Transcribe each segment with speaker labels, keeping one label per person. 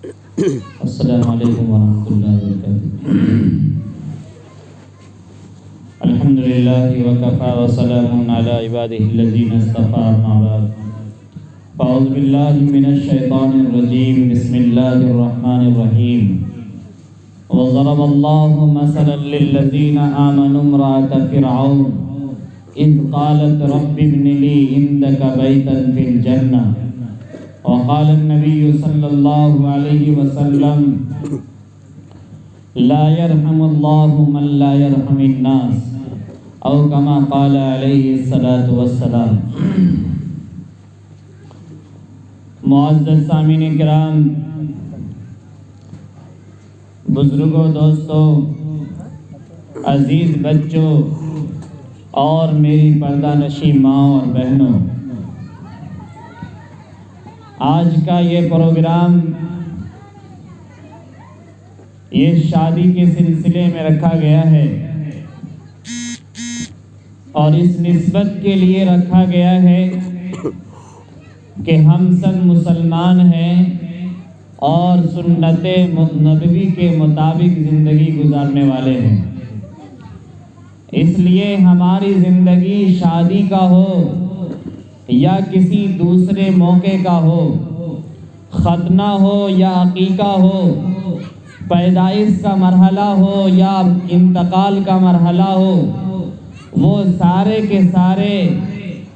Speaker 1: السلام علیکم ورحمۃ اللہ وبرکاتہ۔ الحمد للہ وکفیٰ وسلام علی عبادہ الذین اصطفیٰ، اما بعد فاعوذ باللہ من الشیطان الرجیم، بسم اللہ الرحمن الرحیم۔ وضرب اللہ مثلا للذین آمنوا امرأة فرعون اذ قالت رب ابن لی عندک بیتا فی الجنہ، وقال النبی صلی اللہ علیہ وسلم لا يرحم اللہ من لا يرحم الناس، او کما قال علیہ الصلاۃ والسلام۔ معزز سامعین کرام، بزرگوں، دوستوں، عزیز بچوں اور میری پردہ نشین ماں اور بہنوں، آج کا یہ پروگرام یہ شادی کے سلسلے میں رکھا گیا ہے، اور اس نسبت کے لیے رکھا گیا ہے کہ ہم سب مسلمان ہیں اور سنت نبوی کے مطابق زندگی گزارنے والے ہیں۔ اس لیے ہماری زندگی شادی کا ہو یا کسی دوسرے موقع کا ہو، ختنہ ہو یا عقیقہ ہو، پیدائش کا مرحلہ ہو یا انتقال کا مرحلہ ہو، وہ سارے کے سارے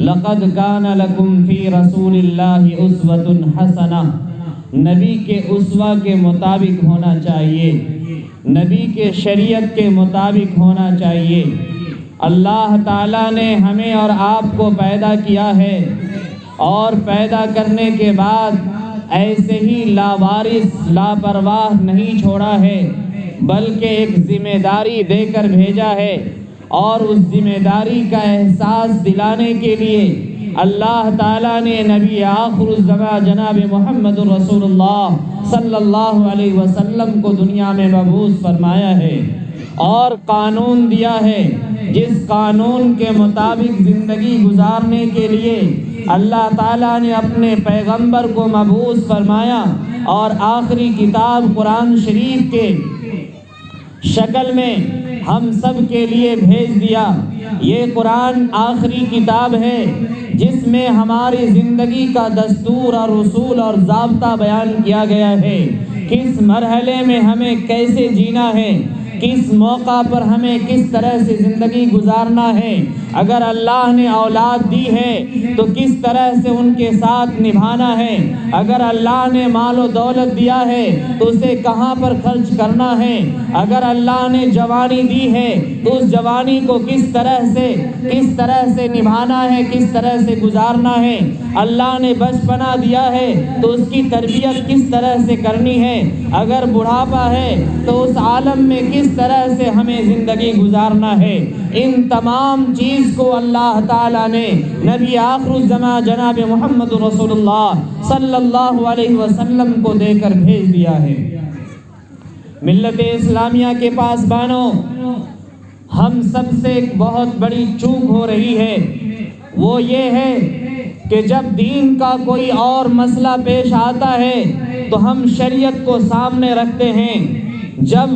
Speaker 1: لقد کان لکم فی رسول اللہ اسوۃ حسنہ، نبی کے اسوہ کے مطابق ہونا چاہیے، نبی کے شریعت کے مطابق ہونا چاہیے۔ اللہ تعالیٰ نے ہمیں اور آپ کو پیدا کیا ہے، اور پیدا کرنے کے بعد ایسے ہی لاوارث لاپرواہ نہیں چھوڑا ہے، بلکہ ایک ذمہ داری دے کر بھیجا ہے، اور اس ذمہ داری کا احساس دلانے کے لیے اللہ تعالیٰ نے نبی آخر الزمان جناب محمد رسول اللہ صلی اللہ علیہ وسلم کو دنیا میں مبعوث فرمایا ہے، اور قانون دیا ہے۔ جس قانون کے مطابق زندگی گزارنے کے لیے اللہ تعالیٰ نے اپنے پیغمبر کو مبعوث فرمایا اور آخری کتاب قرآن شریف کے شکل میں ہم سب کے لیے بھیج دیا۔ یہ قرآن آخری کتاب ہے جس میں ہماری زندگی کا دستور اور اصول اور ضابطہ بیان کیا گیا ہے، کس مرحلے میں ہمیں کیسے جینا ہے، کس موقع پر ہمیں کس طرح سے زندگی گزارنا ہے، اگر اللہ نے اولاد دی ہے تو کس طرح سے ان کے ساتھ نبھانا ہے، اگر اللہ نے مال و دولت دیا ہے تو اسے کہاں پر خرچ کرنا ہے، اگر اللہ نے جوانی دی ہے تو اس جوانی کو کس طرح سے نبھانا ہے، کس طرح سے گزارنا ہے، اللہ نے بچپنا دیا ہے تو اس کی تربیت کس طرح سے کرنی ہے، اگر بڑھاپا ہے تو اس عالم میں کس طرح سے ہمیں زندگی گزارنا ہے۔ ان تمام چیز کو اللہ تعالیٰ نے نبی آخر الزمان جناب محمد رسول اللہ صلی اللہ علیہ وسلم کو دے کر بھیج دیا ہے۔ ملت اسلامیہ کے پاسبانوں، ہم سب سے ایک بہت بڑی چوک ہو رہی ہے، وہ یہ ہے کہ جب دین کا کوئی اور مسئلہ پیش آتا ہے تو ہم شریعت کو سامنے رکھتے ہیں، جب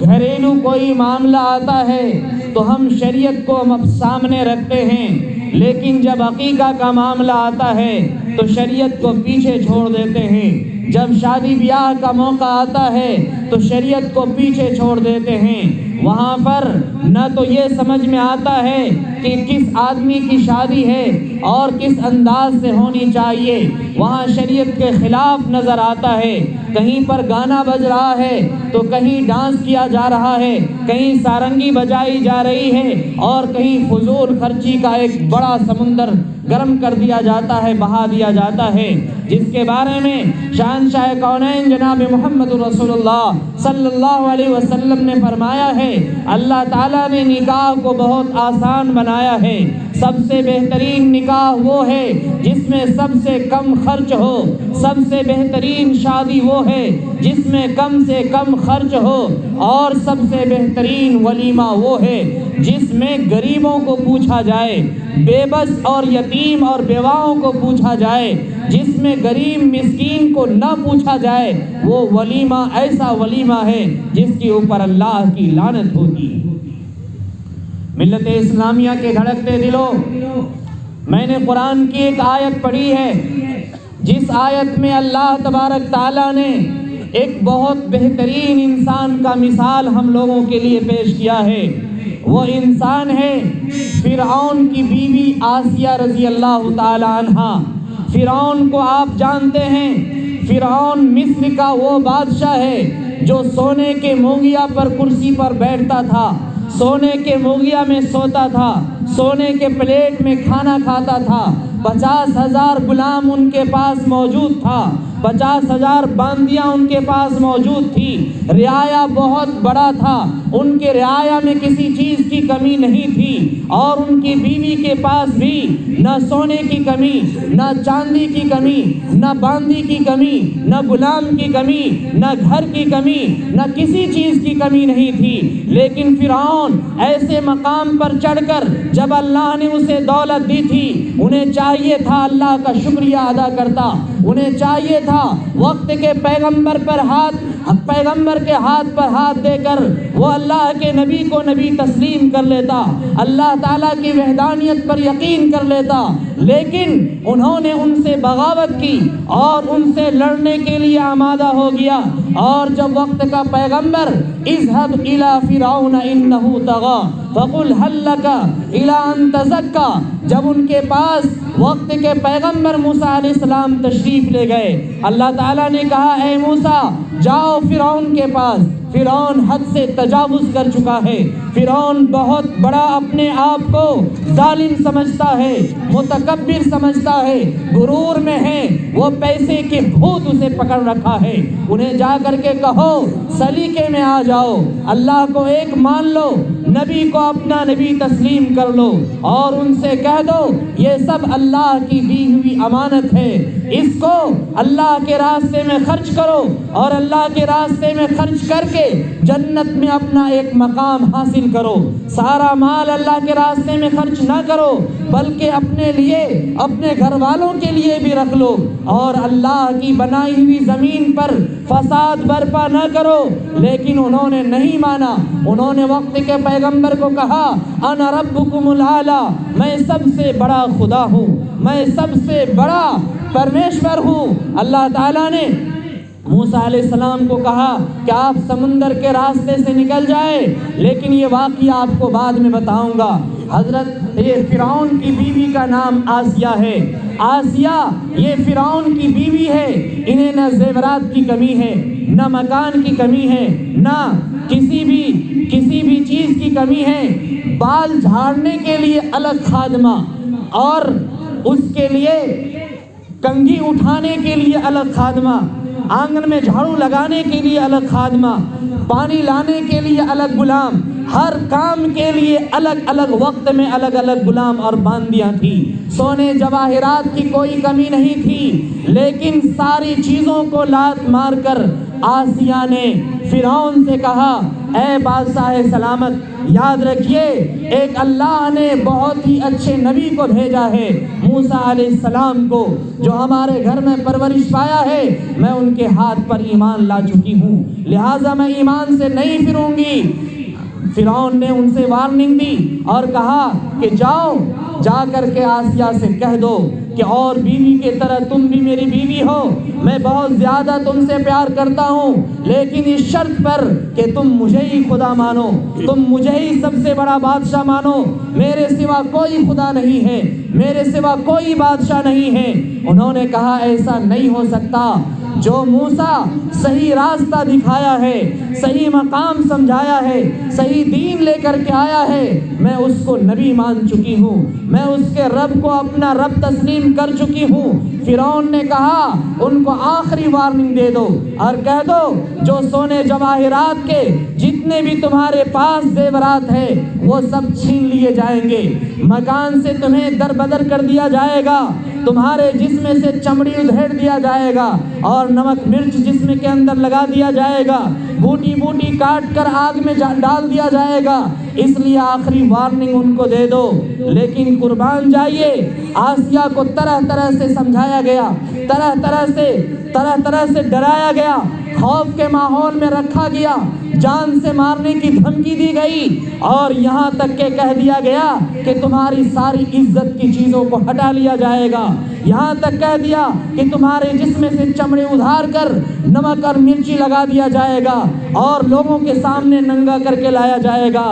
Speaker 1: گھریلو کوئی معاملہ آتا ہے تو ہم شریعت کو سامنے رکھتے ہیں، لیکن جب عقیقہ کا معاملہ آتا ہے تو شریعت کو پیچھے چھوڑ دیتے ہیں، جب شادی بیاہ کا موقع آتا ہے تو شریعت کو پیچھے چھوڑ دیتے ہیں۔ وہاں پر نہ تو یہ سمجھ میں آتا ہے کہ کس آدمی کی شادی ہے اور کس انداز سے ہونی چاہیے، وہاں شریعت کے خلاف نظر آتا ہے، کہیں پر گانا بج رہا ہے تو کہیں ڈانس کیا جا رہا ہے، کہیں سارنگی بجائی جا رہی ہے، اور کہیں فضول خرچی کا ایک بڑا سمندر گرم کر دیا جاتا ہے، بہا دیا جاتا ہے، جس کے بارے میں شہنشاہ کونین جناب محمد رسول اللہ صلی اللہ علیہ وسلم نے فرمایا ہے، اللہ تعالیٰ نے نکاح کو بہت آسان بنایا ہے۔ سب سے بہترین نکاح وہ ہے جس میں سب سے کم خرچ ہو، سب سے بہترین شادی وہ ہے جس میں کم سے کم خرچ ہو، اور سب سے بہترین ولیمہ وہ ہے جس میں غریبوں کو پوچھا جائے، بے بس اور یتیم اور بیواؤں کو پوچھا جائے، جس میں غریب مسکین کو نہ پوچھا جائے، وہ ولیمہ ایسا ولیمہ ہے جس کے اوپر اللہ کی لعنت ہوتی ہے۔ ملت اسلامیہ کے دھڑکتے دلوں، میں نے قرآن کی ایک آیت پڑھی ہے، جس آیت میں اللہ تبارک تعالیٰ نے ایک بہت بہترین انسان کا مثال ہم لوگوں کے لیے پیش کیا ہے۔ وہ انسان ہے فرعون کی بیوی آسیہ رضی اللہ تعالی عنہا۔ فرعون کو آپ جانتے ہیں، فرعون مصر کا وہ بادشاہ ہے جو سونے کے موگیا پر کرسی پر بیٹھتا تھا، سونے کے موگیا میں سوتا تھا، سونے کے پلیٹ میں کھانا کھاتا تھا، 50,000 غلام ان کے پاس موجود تھا، 50,000 باندیاں ان کے پاس موجود تھی، رعایا بہت بڑا تھا، ان کے رعایا میں کسی چیز کی کمی نہیں تھی، اور ان کی بیوی کے پاس بھی نہ سونے کی کمی، نہ چاندی کی کمی، نہ باندی کی کمی، نہ غلام کی کمی، نہ گھر کی کمی، نہ کسی چیز کی کمی نہیں تھی۔ لیکن فرعون ایسے مقام پر چڑھ کر جب اللہ نے اسے دولت دی تھی، انہیں چاہیے تھا اللہ کا شکریہ ادا کرتا، انہیں چاہیے تھا وقت کے پیغمبر کے ہاتھ پر ہاتھ دے کر وہ اللہ کے نبی کو نبی تسلیم کر لیتا، اللہ تعالیٰ کی وحدانیت پر یقین کر لیتا، لیکن انہوں نے ان سے بغاوت کی اور ان سے لڑنے کے لیے آمادہ ہو گیا۔ اور جب وقت کا پیغمبر اذهب الى فرعون انه طغى فقل هل لك الى ان تزكى، جب ان کے پاس وقت کے پیغمبر موسیٰ علیہ السلام تشریف لے گئے، اللہ تعالیٰ نے کہا اے موسیٰ جاؤ فرعون کے پاس، فرعون حد سے تجاوز کر چکا ہے، فرعون بہت بڑا اپنے آپ کو ظالم سمجھتا ہے، متکبر سمجھتا ہے، غرور میں ہے، وہ پیسے کے بھوت اسے پکڑ رکھا ہے۔ انہیں جا کر کے کہو سلیقے میں آ جاؤ، اللہ کو ایک مان لو، نبی کو اپنا نبی تسلیم کر لو، اور ان سے کہہ دو یہ سب اللہ کی دی ہوئی امانت ہے، اس کو اللہ کے راستے میں خرچ کرو، اور اللہ کے راستے میں خرچ کر کے جنت میں اپنا ایک مقام حاصل کرو۔ سارا مال اللہ کے راستے میں خرچ نہ کرو، بلکہ اپنے لیے، اپنے گھر والوں کے لیے بھی رکھ لو، اور اللہ کی بنائی ہوئی زمین پر فساد برپا نہ کرو۔ لیکن انہوں نے نہیں مانا، انہوں نے وقت کے پیغمبر کو کہا انا ربکم الاعلی، میں سب سے بڑا خدا ہوں، میں سب سے بڑا پرمیشور ہوں۔ اللہ تعالیٰ نے موسیٰ علیہ السلام کو کہا کہ آپ سمندر کے راستے سے نکل جائے، لیکن یہ واقعہ آپ کو بعد میں بتاؤں گا۔ حضرت یہ فرعون کی بیوی کا نام آسیہ ہے، آسیہ یہ فرعون کی بیوی ہے، انہیں نہ زیورات کی کمی ہے، نہ مکان کی کمی ہے، نہ کسی بھی چیز کی کمی ہے، بال جھاڑنے کے لیے الگ خادمہ، اور اس کے لیے کنگھی اٹھانے کے لیے الگ خادمہ، آنگن میں جھاڑو لگانے کے لیے الگ خادمہ، پانی لانے کے لیے الگ غلام، ہر کام کے لیے الگ الگ وقت میں الگ الگ غلام اور باندیاں تھیں۔ سونے جواہرات کی کوئی کمی نہیں تھی، لیکن ساری چیزوں کو لات مار کر آسیہ نے فرعون سے کہا اے بادشاہ سلامت، یاد رکھیے ایک اللہ نے بہت ہی اچھے نبی کو بھیجا ہے، موسیٰ علیہ السلام کو، جو ہمارے گھر میں پرورش پایا ہے، میں ان کے ہاتھ پر ایمان لا چکی ہوں، لہٰذا میں ایمان سے نہیں پھروں گی۔ فرعون نے ان سے وارننگ دی اور کہا کہ جاؤ، جا کر کے آسیہ سے کہہ دو کہ اور بیوی کی طرح تم بھی میری بیوی ہو، میں بہت زیادہ تم سے پیار کرتا ہوں، لیکن اس شرط پر کہ تم مجھے ہی خدا مانو، تم مجھے ہی سب سے بڑا بادشاہ مانو، میرے سوا کوئی خدا نہیں ہے، میرے سوا کوئی بادشاہ نہیں ہے۔ انہوں نے کہا ایسا نہیں ہو سکتا، جو موسیٰ صحیح راستہ دکھایا ہے، صحیح مقام سمجھایا ہے، صحیح دین لے کر کے آیا ہے، میں اس کو نبی مان چکی ہوں، میں اس کے رب کو اپنا رب تسلیم کر چکی ہوں۔ فرعون نے کہا ان کو آخری وارننگ دے دو اور کہہ دو جو سونے جواہرات کے جتنے بھی تمہارے پاس زیورات ہیں وہ سب چھین لیے جائیں گے، مکان سے تمہیں در بدر کر دیا جائے گا، تمہارے جسم سے چمڑی ادھیڑ دیا جائے گا، اور نمک مرچ جسم کے اندر لگا دیا جائے گا، بوٹی بوٹی کاٹ کر آگ میں ڈال دیا جائے گا،
Speaker 2: اس لیے آخری وارننگ ان کو دے دو۔ لیکن قربان جائیے، آسیہ کو طرح طرح سے سمجھایا گیا، طرح طرح سے ڈرایا گیا، خوف کے ماحول میں رکھا گیا، جان سے مارنے کی دھمکی دی گئی، اور یہاں تک کہ کہہ دیا گیا کہ تمہاری ساری عزت کی چیزوں کو ہٹا لیا جائے گا، یہاں تک کہہ دیا کہ تمہارے جسم سے چمڑے ادھار کر نمک اور مرچی لگا دیا جائے گا اور لوگوں کے سامنے ننگا کر کے لایا جائے گا۔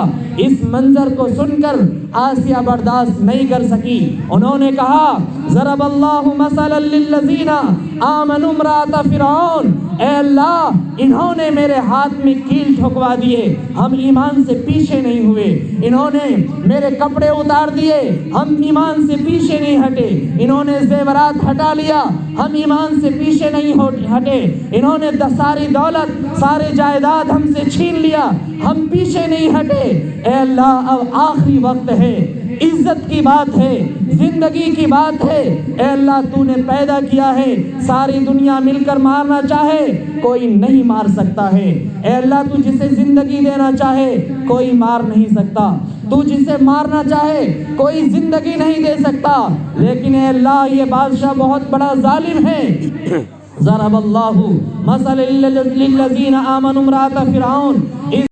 Speaker 2: اس منظر کو سن کر آسیہ برداشت نہیں کر سکی، انہوں نے کہا ضرب اللہ مثلا للذین آمنوا امرأۃ فرعون، اے اللہ انہوں نے میرے ہاتھ میں کیل ٹھکوا دیے، ہم ایمان سے پیچھے نہیں ہوئے، انہوں نے میرے کپڑے اتار دیے، ہم ایمان سے پیچھے نہیں ہٹے، انہوں نے زیورات ہٹا لیا، ہم ایمان سے پیچھے نہیں ہٹے، انہوں نے ساری دولت سارے جائیداد ہم سے چھین لیا، ہم پیچھے نہیں ہٹے۔ اے اللہ اب آخری وقت ہے، عزت کی بات ہے، زندگی کی بات ہے، اے اللہ تو نے پیدا کیا ہے، ساری دنیا مل کر مارنا چاہے کوئی نہیں مار سکتا ہے، اے اللہ تو جسے زندگی دینا چاہے کوئی مار نہیں سکتا، تو جسے مارنا چاہے کوئی زندگی نہیں دے سکتا، لیکن اے اللہ یہ بادشاہ بہت بڑا ظالم ہے۔ ضرب اللہ مثلا للذین آمنوا امرأۃ فرعون۔